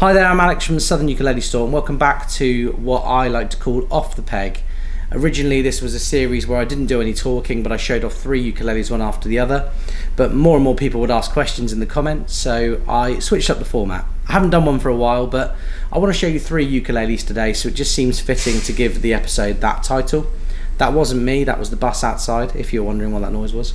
Hi there, I'm Alex from the Southern Ukulele Store and welcome back to what I like to call Off the Peg. Originally this was a series where I didn't do any talking, but I showed off 3 ukuleles one after the other, but more and more people would ask questions in the comments, so I switched up the format. I haven't done one for a while, but I want to show you 3 ukuleles today, so it just seems fitting to give the episode that title. That wasn't me, that was the bus outside, if you're wondering what that noise was.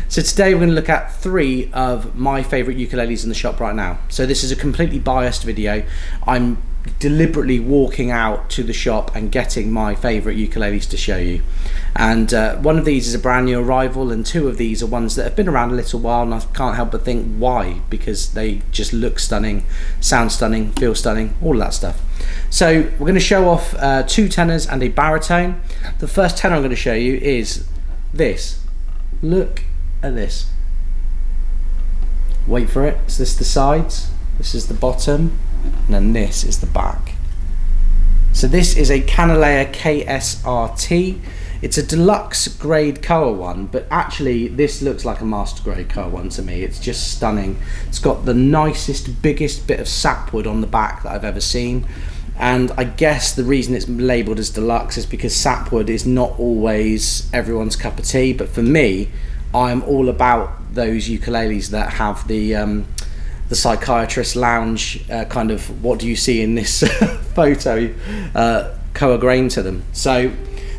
So today we're going to look at 3 of my favourite ukuleles in the shop right now. So this is a completely biased video. I'm deliberately walking out to the shop and getting my favourite ukuleles to show you. And one of these is a brand new arrival, and 2 of these are ones that have been around a little while, and I can't help but think why, because they just look stunning, sound stunning, feel stunning, all of that stuff. So we're going to show off 2 tenors and a baritone. The first tenor I'm going to show you is this. Look at this. Wait for it. Is this the sides? This is the bottom, and then this is the back. So this is a Kanile'a KSR-T. It's a deluxe grade koa one, but actually this looks like a master grade koa one to me. It's just stunning. It's got the nicest, biggest bit of sapwood on the back that I've ever seen. And I guess the reason it's labelled as deluxe is because sapwood is not always everyone's cup of tea, but for me, I'm all about those ukuleles that have the psychiatrist lounge kind of what do you see in this photo koa grain to them. So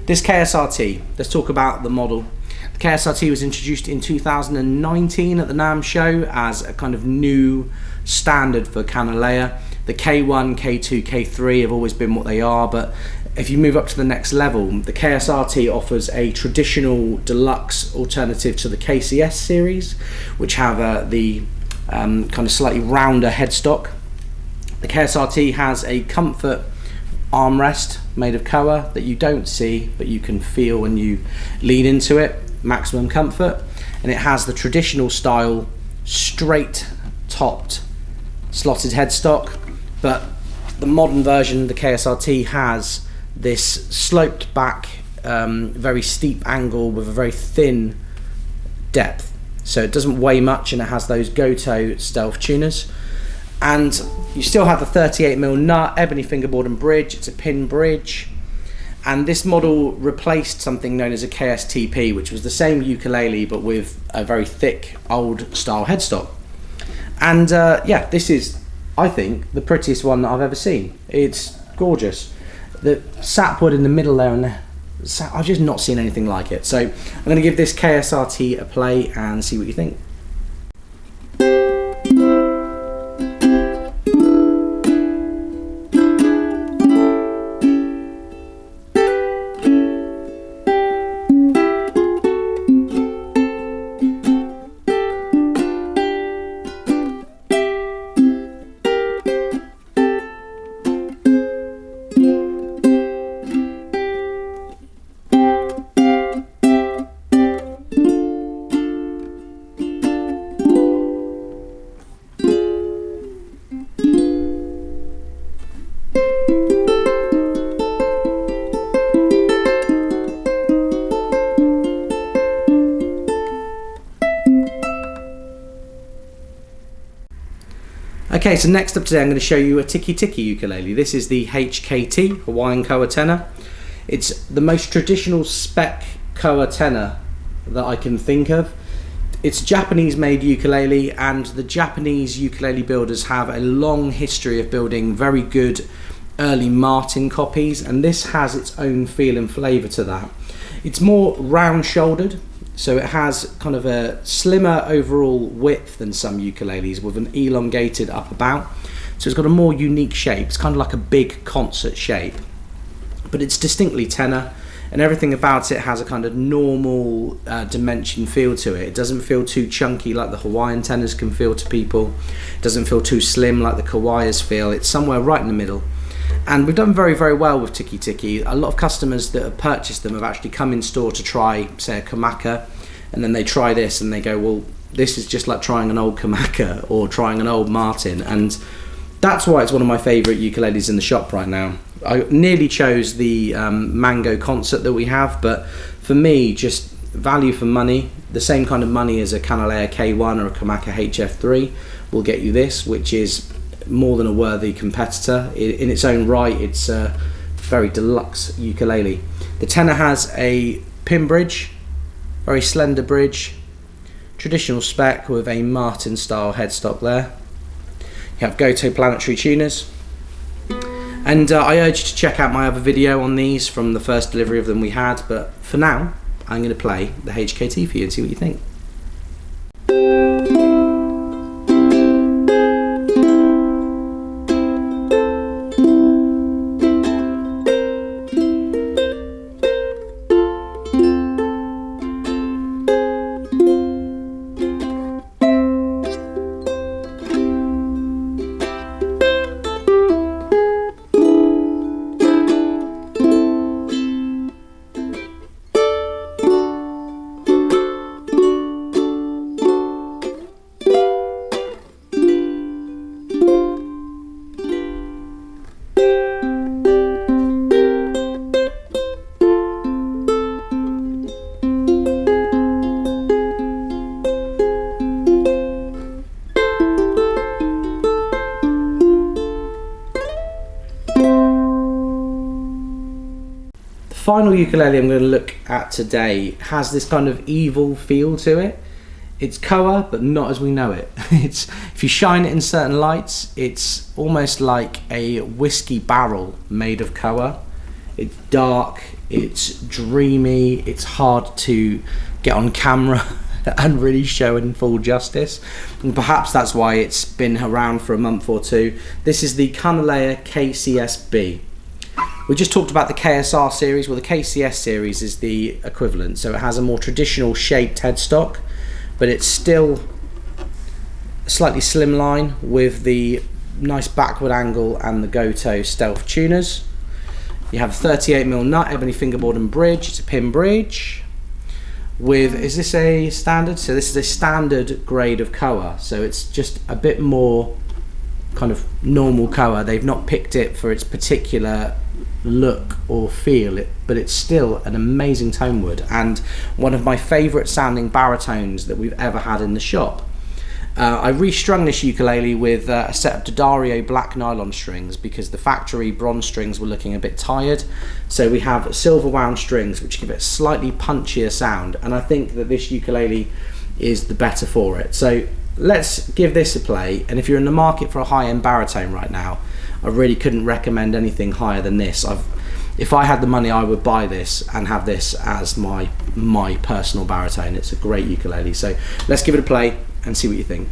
this KSR-T, let's talk about the model. The KSR-T was introduced in 2019 at the NAMM show as a kind of new standard for Kanile'a. The K1, K2, K3 have always been what they are, but if you move up to the next level, the KSR-T offers a traditional deluxe alternative to the KCS series, which have the kind of slightly rounder headstock. The KSR-T has a comfort armrest made of koa that you don't see, but you can feel when you lean into it, maximum comfort. And it has the traditional style straight topped slotted headstock, but the modern version, the KSR-T, has this sloped back, very steep angle with a very thin depth. So it doesn't weigh much, and it has those Goto stealth tuners. And you still have the 38mm nut, ebony fingerboard and bridge. It's a pin bridge. And this model replaced something known as a KSTP, which was the same ukulele but with a very thick old style headstock. And yeah, this is, I think, the prettiest one that I've ever seen. It's gorgeous. The sapwood in the middle there, and I've just not seen anything like it. So I'm going to give this KSR-T a play and see what you think. Okay, so next up today I'm going to show you a TkiTki ukulele. This is the HKT, Hawaiian koa tenor. It's the most traditional spec koa tenor that I can think of. It's a Japanese made ukulele, and the Japanese ukulele builders have a long history of building very good early Martin copies, and this has its own feel and flavour to that. It's more round shouldered, so it has kind of a slimmer overall width than some ukuleles with an elongated upper bout. So it's got a more unique shape. It's kind of like a big concert shape, but it's distinctly tenor, and everything about it has a kind of normal dimension feel to it. It doesn't feel too chunky like the Hawaiian tenors can feel to people. It doesn't feel too slim like the kiwayas feel. It's somewhere right in the middle. And we've done very, very well with TkiTki. A lot of customers that have purchased them have actually come in store to try, say, a kamaka, and then they try this and they go, well, this is just like trying an old kamaka or trying an old Martin. And that's why it's one of my favourite ukuleles in the shop right now. I nearly chose the Mango Concert that we have, but for me, just value for money, the same kind of money as a Kanile'a K1 or a Kamaka HF3 will get you this, which is more than a worthy competitor. In its own right, it's a very deluxe ukulele. The tenor has a pin bridge, very slender bridge, traditional spec with a Martin style headstock there. You have Goto planetary tuners. And I urge you to check out my other video on these from the first delivery of them we had, but for now I'm going to play the HKT for you and see what you think. Final ukulele I'm going to look at today has this kind of evil feel to it. It's koa, but not as we know it. It's, if you shine it in certain lights, it's almost like a whiskey barrel made of koa. It's dark, it's dreamy, it's hard to get on camera and really show in full justice. And perhaps that's why it's been around for a month or two. This is the Kanile'a KCS-B. We just talked about the KSR series. Well, the KCS series is the equivalent. So it has a more traditional shaped headstock, but it's still slightly slimline with the nice backward angle and the Goto stealth tuners. You have a 38mm nut, ebony fingerboard and bridge. It's a pin bridge with, is this a standard? So this is a standard grade of koa. So it's just a bit more kind of normal koa. They've not picked it for its particular look or feel, but it's still an amazing tone wood and one of my favourite sounding baritones that we've ever had in the shop. I restrung this ukulele with a set of D'Addario black nylon strings because the factory bronze strings were looking a bit tired, so we have silver wound strings which give it a slightly punchier sound, and I think that this ukulele is the better for it. So let's give this a play, and if you're in the market for a high-end baritone right now, I really couldn't recommend anything higher than this. If I had the money, I would buy this and have this as my personal baritone. It's a great ukulele. So let's give it a play and see what you think.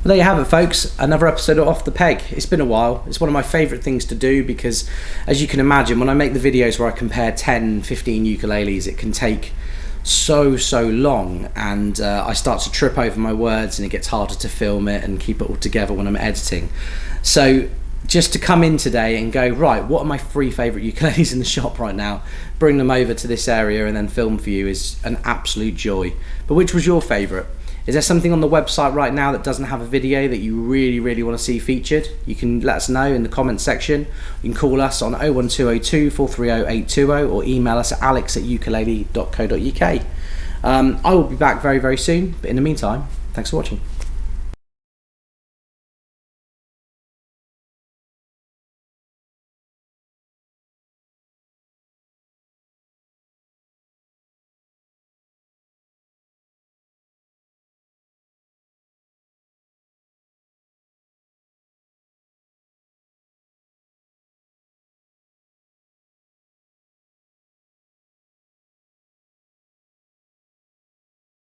There you have it, folks, another episode of Off the Peg. It's been a while. It's one of my favourite things to do because, as you can imagine, when I make the videos where I compare 10, 15 ukuleles, it can take so long, and I start to trip over my words and it gets harder to film it and keep it all together when I'm editing. So just to come in today and go, right, what are my 3 favourite ukuleles in the shop right now, bring them over to this area and then film for you is an absolute joy. But which was your favourite? Is there something on the website right now that doesn't have a video that you really want to see featured? You can let us know in the comments section. You can call us on 01202 430 820 or email us at alex@ukulele.co.uk. I will be back very soon, but in the meantime, thanks for watching.